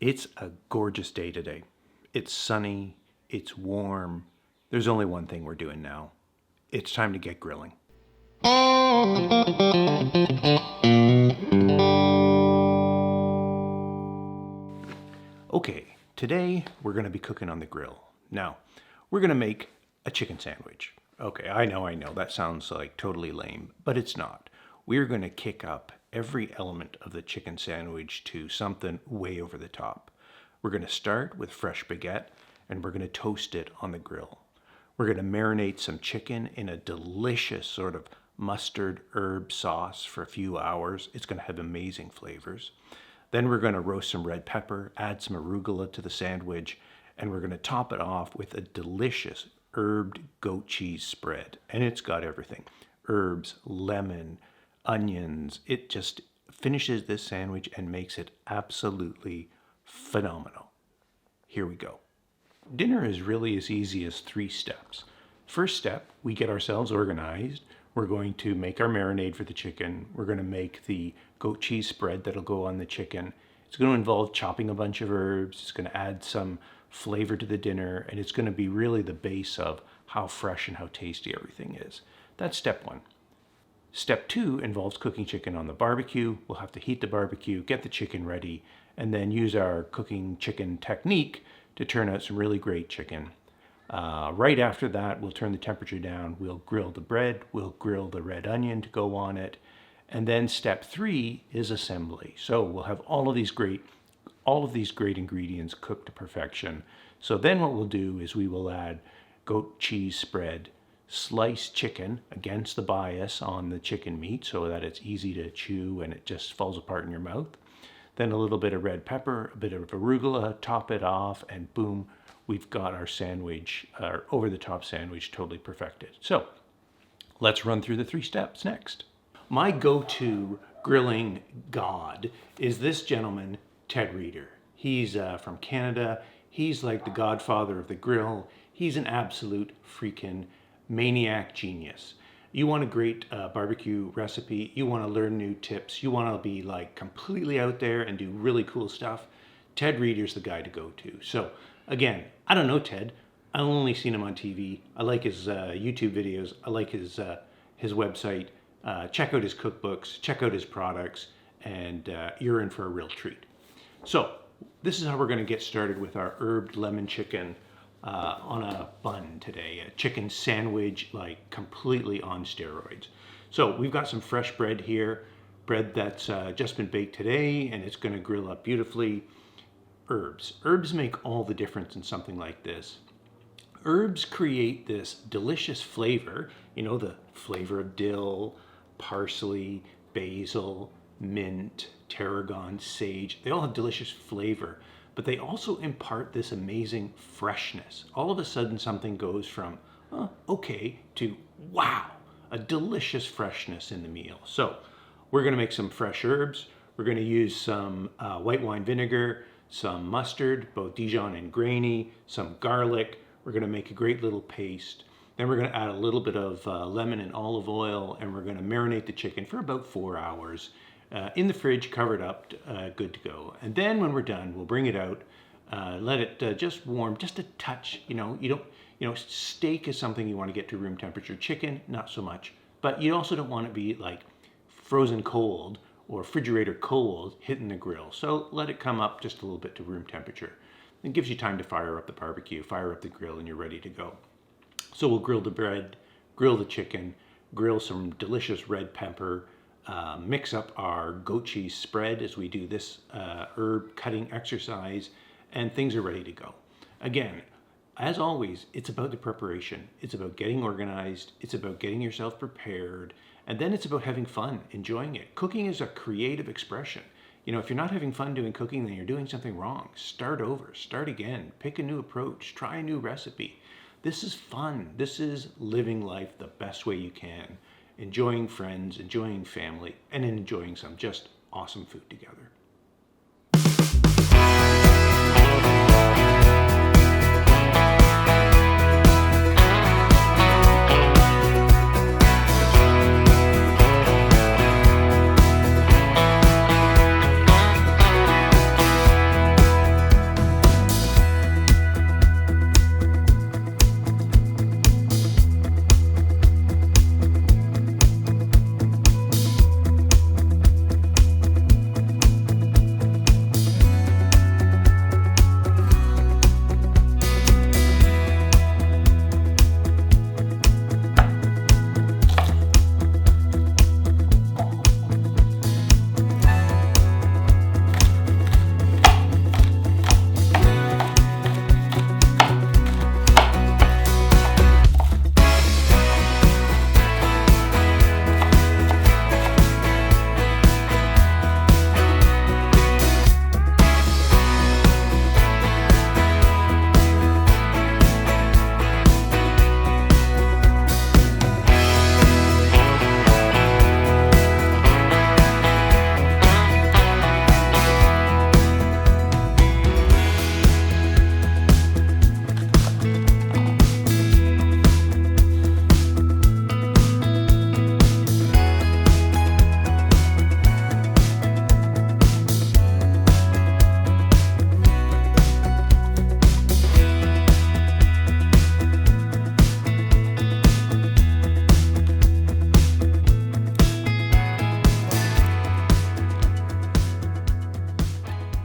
It's a gorgeous day today. It's sunny, it's warm. There's only one thing we're doing now. It's time to get grilling. Okay, today we're going to be cooking on the grill. Now, we're going to make a chicken sandwich. Okay, I know, that sounds like totally lame, but it's not. We're going to kick up every element of the chicken sandwich to something way over the top. We're going to start with fresh baguette and we're going to toast it on the grill. We're going to marinate some chicken in a delicious sort of mustard herb sauce for a few hours. It's going to have amazing flavors. Then we're going to roast some red pepper, add some arugula to the sandwich, and we're going to top it off with a delicious herbed goat cheese spread. And it's got everything. Herbs, lemon, onions. It just finishes this sandwich and makes it absolutely phenomenal. Here we go. Dinner is really as easy as 3 steps. First step, we get ourselves organized. We're going to make our marinade for the chicken. We're going to make the goat cheese spread that'll go on the chicken. It's going to involve chopping a bunch of herbs. It's going to add some flavor to the dinner, and it's going to be really the base of how fresh and how tasty everything is. That's step 1. Step 2 involves cooking chicken on the barbecue. We'll have to heat the barbecue, get the chicken ready, and then use our cooking chicken technique to turn out some really great chicken. Right after that, we'll turn the temperature down. We'll grill the bread. We'll grill the red onion to go on it. And then step 3 is assembly. So we'll have all of these great ingredients cooked to perfection. So then what we'll do is we will add goat cheese spread, sliced chicken against the bias on the chicken meat so that it's easy to chew and it just falls apart in your mouth. Then a little bit of red pepper, a bit of arugula, top it off, and boom, we've got our sandwich, our over-the-top sandwich totally perfected. So let's run through the 3 steps next. My go-to grilling god is this gentleman, Ted Reeder. He's from Canada. He's like the godfather of the grill. He's an absolute freaking maniac genius. You want a great barbecue recipe, you want to learn new tips, you want to be like completely out there and do really cool stuff, Ted Reeder's the guy to go to. So again, I don't know Ted. I've only seen him on TV. I like his YouTube videos. I like his website. Check out his cookbooks, check out his products, and you're in for a real treat. So this is how we're going to get started with our herbed lemon chicken on a bun today. A chicken sandwich, like completely on steroids. So we've got some fresh bread here, bread that's just been baked today, and it's going to grill up beautifully. Herbs make all the difference in something like this. Herbs create this delicious flavor, you know, the flavor of dill, parsley, basil, mint, tarragon, sage. They all have delicious flavor, but they also impart this amazing freshness. All of a sudden something goes from okay to wow, a delicious freshness in the meal. So we're going to make some fresh herbs. We're going to use some white wine vinegar, some mustard, both Dijon and grainy, some garlic. We're going to make a great little paste. Then we're going to add a little bit of lemon and olive oil, and we're going to marinate the chicken for about 4 hours. In the fridge, covered up, good to go. And then when we're done, we'll bring it out, let it just warm, just a touch. Steak is something you want to get to room temperature. Chicken, not so much. But you also don't want it to be like frozen cold or refrigerator cold hitting the grill. So let it come up just a little bit to room temperature. It gives you time to fire up the barbecue, fire up the grill, and you're ready to go. So we'll grill the bread, grill the chicken, grill some delicious red pepper, mix up our goat cheese spread as we do this herb cutting exercise, and things are ready to go. Again, as always, it's about the preparation. It's about getting organized. It's about getting yourself prepared. And then it's about having fun, enjoying it. Cooking is a creative expression. You know, if you're not having fun doing cooking, then you're doing something wrong. Start over, start again, pick a new approach, try a new recipe. This is fun. This is living life the best way you can. Enjoying friends, enjoying family, and enjoying some just awesome food together.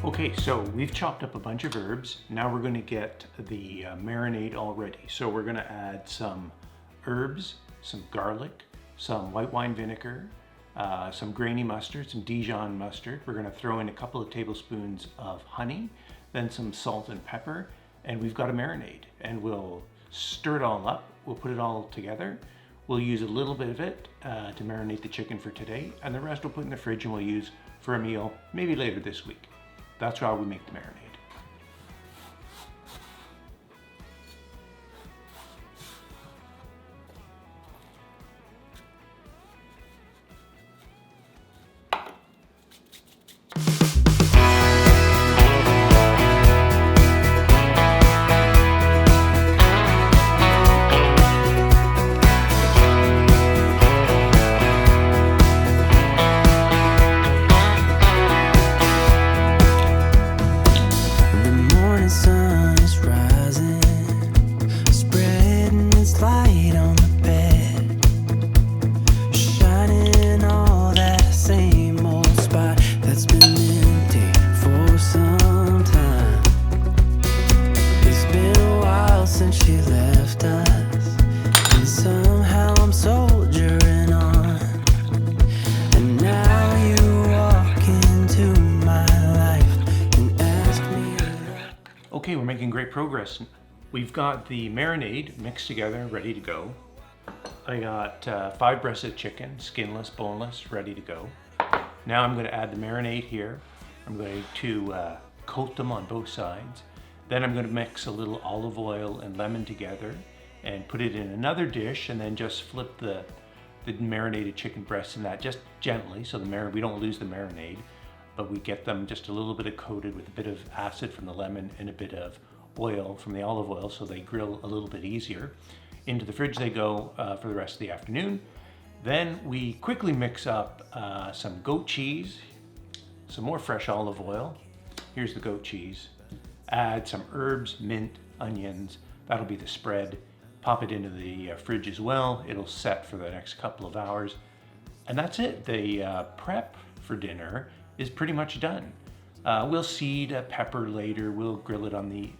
Okay, so we've chopped up a bunch of herbs. Now we're going to get the marinade all ready. So we're going to add some herbs, some garlic, some white wine vinegar, some grainy mustard, some Dijon mustard. We're going to throw in a couple of tablespoons of honey, then some salt and pepper, and we've got a marinade. And we'll stir it all up. We'll put it all together. We'll use a little bit of it to marinate the chicken for today, and the rest we'll put in the fridge and we'll use for a meal maybe later this week. That's how we make the marinade. Okay, we're making great progress. We've got the marinade mixed together, ready to go. I got 5 breasts of chicken, skinless, boneless, ready to go. Now I'm going to add the marinade here. I'm going to coat them on both sides. Then I'm going to mix a little olive oil and lemon together and put it in another dish, and then just flip the marinated chicken breasts in that just gently, so we don't lose the marinade, but we get them just a little bit coated with a bit of acid from the lemon and a bit of oil from the olive oil, so they grill a little bit easier. Into the fridge they go for the rest of the afternoon. Then we quickly mix up some goat cheese, some more fresh olive oil. Here's the goat cheese. Add some herbs, mint, onions. That'll be the spread. Pop it into the fridge as well. It'll set for the next couple of hours. And that's it. The prep for dinner is pretty much done. We'll seed a pepper later. We'll grill it on the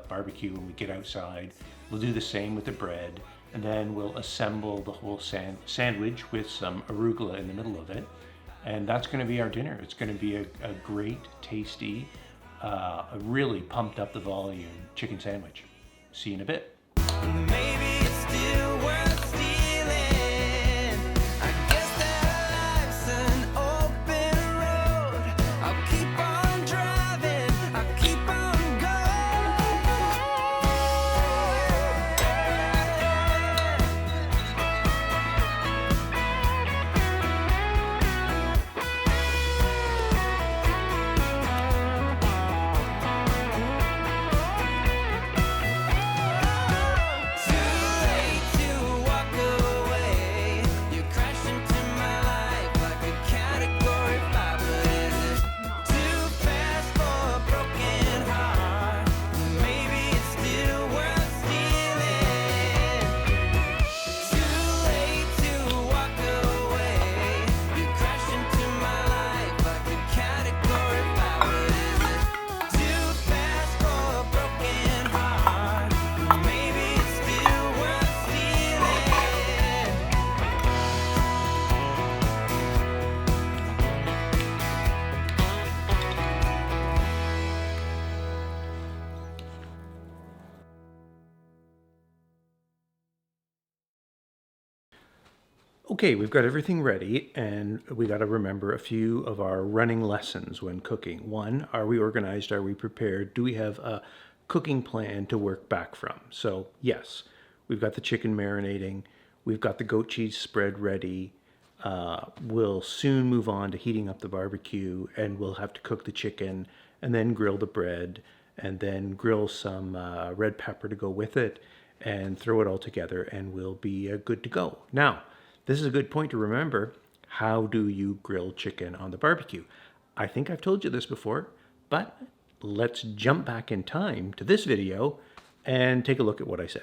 barbecue when we get outside. We'll do the same with the bread. And then we'll assemble the whole sandwich with some arugula in the middle of it. And that's gonna be our dinner. It's gonna be a great, tasty, a really pumped up the volume chicken sandwich. See you in a bit. Maybe it's still worth stealing. I guess that life's an open road. I'll keep on driving, I'll keep on Okay, we've got everything ready, and we got to remember a few of our running lessons when cooking. One, are we organized? Are we prepared? Do we have a cooking plan to work back from? So yes, we've got the chicken marinating. We've got the goat cheese spread ready. We'll soon move on to heating up the barbecue, and we'll have to cook the chicken and then grill the bread and then grill some red pepper to go with it and throw it all together, and we'll be good to go. Now, this is a good point to remember. How do you grill chicken on the barbecue? I think I've told you this before, but let's jump back in time to this video and take a look at what I said.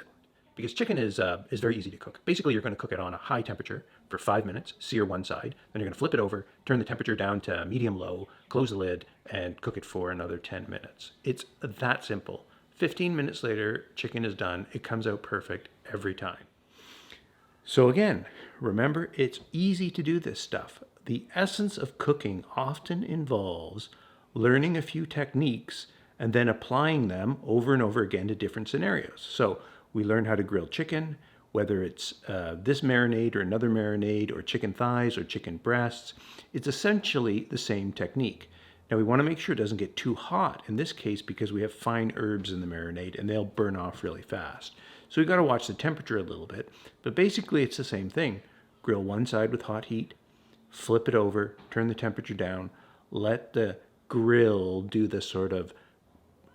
because chicken is very easy to cook. Basically, you're going to cook it on a high temperature for 5 minutes, sear one side, then you're going to flip it over, turn the temperature down to medium-low, close the lid, and cook it for another 10 minutes. It's that simple. 15 minutes later, chicken is done. It comes out perfect every time. So again, remember, it's easy to do this stuff. The essence of cooking often involves learning a few techniques and then applying them over and over again to different scenarios. So we learn how to grill chicken, whether it's this marinade or another marinade, or chicken thighs or chicken breasts. It's essentially the same technique. Now we want to make sure it doesn't get too hot in this case, because we have fine herbs in the marinade and they'll burn off really fast. So we've got to watch the temperature a little bit, but basically it's the same thing. Grill one side with hot heat, flip it over, turn the temperature down, let the grill do the sort of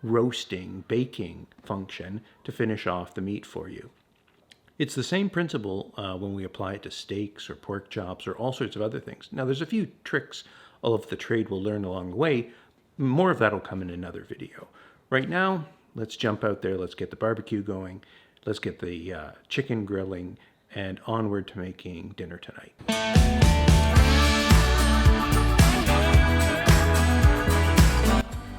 roasting, baking function to finish off the meat for you. It's the same principle when we apply it to steaks or pork chops or all sorts of other things. Now there's a few tricks all of the trade will learn along the way. More of that will come in another video. Right now, let's jump out there, let's get the barbecue going, let's get the chicken grilling, and onward to making dinner tonight.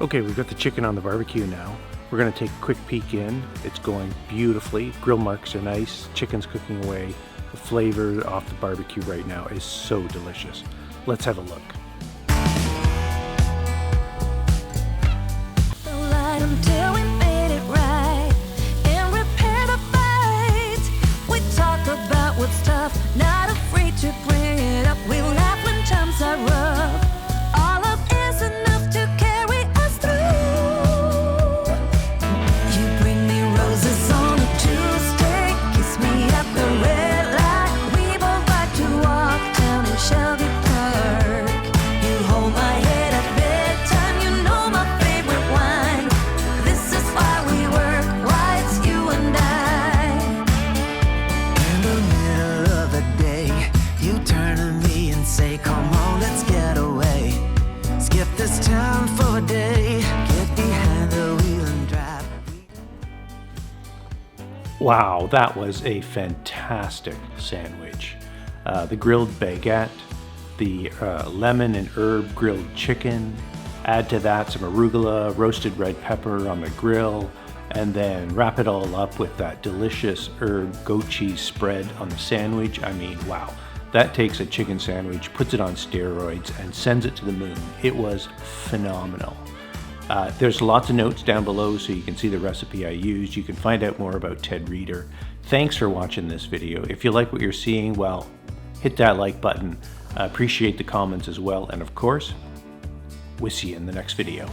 Okay, we've got the chicken on the barbecue now. We're going to take a quick peek in. It's going beautifully. Grill marks are nice. Chicken's cooking away. The flavor off the barbecue right now is so delicious. Let's have a look. Until we made it right and repair the fight. We talk about what's tough, not afraid to bring it up. We laugh when times are rough. All of is enough to carry us through. You bring me roses on a Tuesday, kiss me at the red light. We both like to walk down in Shelby Park. You hold my head at bedtime, you know my favorite wine. This is why we work, why it's you and I. In the middle of the day, you turn to me and say, come on, let's get away. Skip this town for a day, get behind the wheel and drive. Wow, that was a fantastic sandwich. The grilled baguette, the lemon and herb grilled chicken, add to that some arugula, roasted red pepper on the grill, and then wrap it all up with that delicious herb goat cheese spread on the sandwich. I mean, wow. That takes a chicken sandwich, puts it on steroids, and sends it to the moon. It was phenomenal. There's lots of notes down below so you can see the recipe I used. You can find out more about Ted Reader. Thanks for watching this video. If you like what you're seeing, well, hit that like button. I appreciate the comments as well. And of course, we'll see you in the next video.